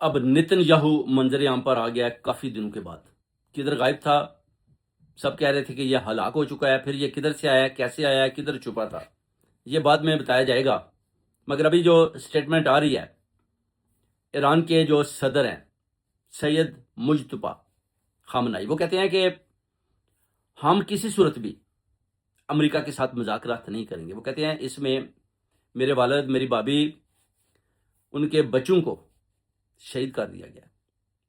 اب نتن یاہو منظر عام پر آ گیا ہے کافی دنوں کے بعد. کدھر غائب تھا؟ سب کہہ رہے تھے کہ یہ ہلاک ہو چکا ہے، پھر یہ کدھر سے آیا، کیسے آیا، کدھر چھپا تھا، یہ بعد میں بتایا جائے گا. مگر ابھی جو سٹیٹمنٹ آ رہی ہے ایران کے جو صدر ہیں سید مجتبی خامنائی، وہ کہتے ہیں کہ ہم کسی صورت بھی امریکہ کے ساتھ مذاکرات نہیں کریں گے. وہ کہتے ہیں اس میں میرے والد، میری بابی، ان کے بچوں کو شہید کر دیا گیا.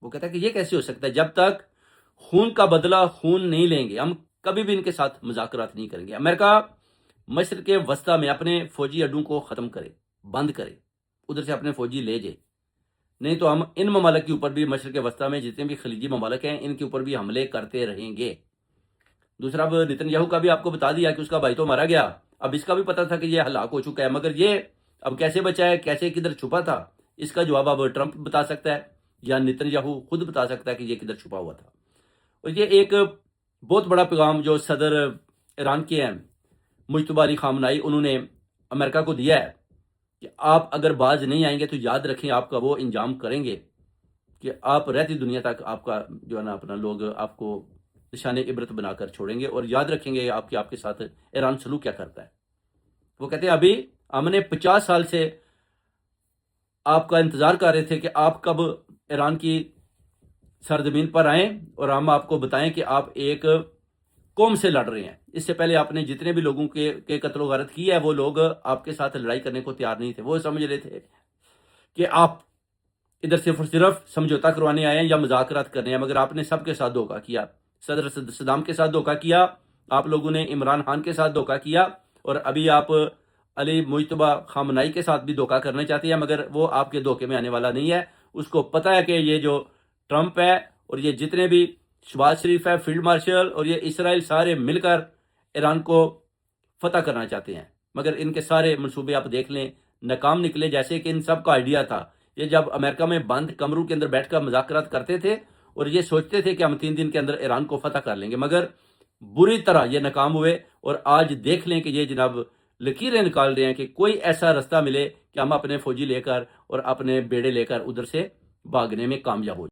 وہ کہتا ہے کہ یہ کیسے ہو سکتا ہے؟ جب تک خون کا بدلہ خون نہیں لیں گے ہم کبھی بھی ان کے ساتھ مذاکرات نہیں کریں گے. امریکہ مشرق وسطی میں اپنے فوجی اڈوں کو ختم کرے، بند کرے، ادھر سے اپنے فوجی لے جائے، نہیں تو ہم ان ممالک کے اوپر بھی، مشرق وسطی میں جتنے بھی خلیجی ممالک ہیں ان کے اوپر بھی حملے کرتے رہیں گے. دوسرا، اب نتن یاہو کا بھی آپ کو بتا دیا کہ اس کا بھائی تو مارا گیا. اب اس کا بھی پتا تھا کہ یہ ہلاک ہو چکا ہے، مگر یہ اب کیسے بچا ہے، کیسے کدھر چھپا تھا، اس کا جواب اب ٹرمپ بتا سکتا ہے یا نتن یاہو خود بتا سکتا ہے کہ یہ کدھر چھپا ہوا تھا. اور یہ ایک بہت بڑا پیغام جو صدر ایران کے ہیں مجتبی علی خامنائی، انہوں نے امریکہ کو دیا ہے کہ آپ اگر باز نہیں آئیں گے تو یاد رکھیں آپ کا وہ انجام کریں گے کہ آپ رہتی دنیا تک آپ کا جو ہے نا اپنا لوگ آپ کو نشان عبرت بنا کر چھوڑیں گے اور یاد رکھیں گے آپ کے ساتھ ایران سلوک کیا کرتا ہے. وہ کہتے ہیں ابھی ہم نے 50 سال سے آپ کا انتظار کر رہے تھے کہ آپ کب ایران کی سرزمین پر آئیں اور ہم آپ کو بتائیں کہ آپ ایک قوم سے لڑ رہے ہیں. اس سے پہلے آپ نے جتنے بھی لوگوں کے قتل و غارت کی ہے وہ لوگ آپ کے ساتھ لڑائی کرنے کو تیار نہیں تھے. وہ سمجھ رہے تھے کہ آپ ادھر صرف اور صرف سمجھوتا کروانے آئے ہیں یا مذاکرات کرنے ہیں، مگر آپ نے سب کے ساتھ دھوکہ کیا. صدر صدام کے ساتھ دھوکہ کیا، آپ لوگوں نے عمران خان کے ساتھ دھوکہ کیا، اور ابھی آپ علی مجتبی خامنائی کے ساتھ بھی دھوکہ کرنا چاہتے ہیں، مگر وہ آپ کے دھوکے میں آنے والا نہیں ہے. اس کو پتہ ہے کہ یہ جو ٹرمپ ہے اور یہ جتنے بھی شہباز شریف ہے، فیلڈ مارشل، اور یہ اسرائیل، سارے مل کر ایران کو فتح کرنا چاہتے ہیں. مگر ان کے سارے منصوبے آپ دیکھ لیں ناکام نکلے. جیسے کہ ان سب کا آئیڈیا تھا، یہ جب امریکہ میں بند کمروں کے اندر بیٹھ کر مذاکرات کرتے تھے اور یہ سوچتے تھے کہ ہم 3 دن کے اندر ایران کو فتح کر لیں گے، مگر بری طرح یہ ناکام ہوئے. اور آج دیکھ لیں کہ یہ جناب لکیریں نکال رہے ہیں کہ کوئی ایسا رستہ ملے کہ ہم اپنے فوجی لے کر اور اپنے بیڑے لے کر ادھر سے بھاگنے میں کامیاب ہو جائیں.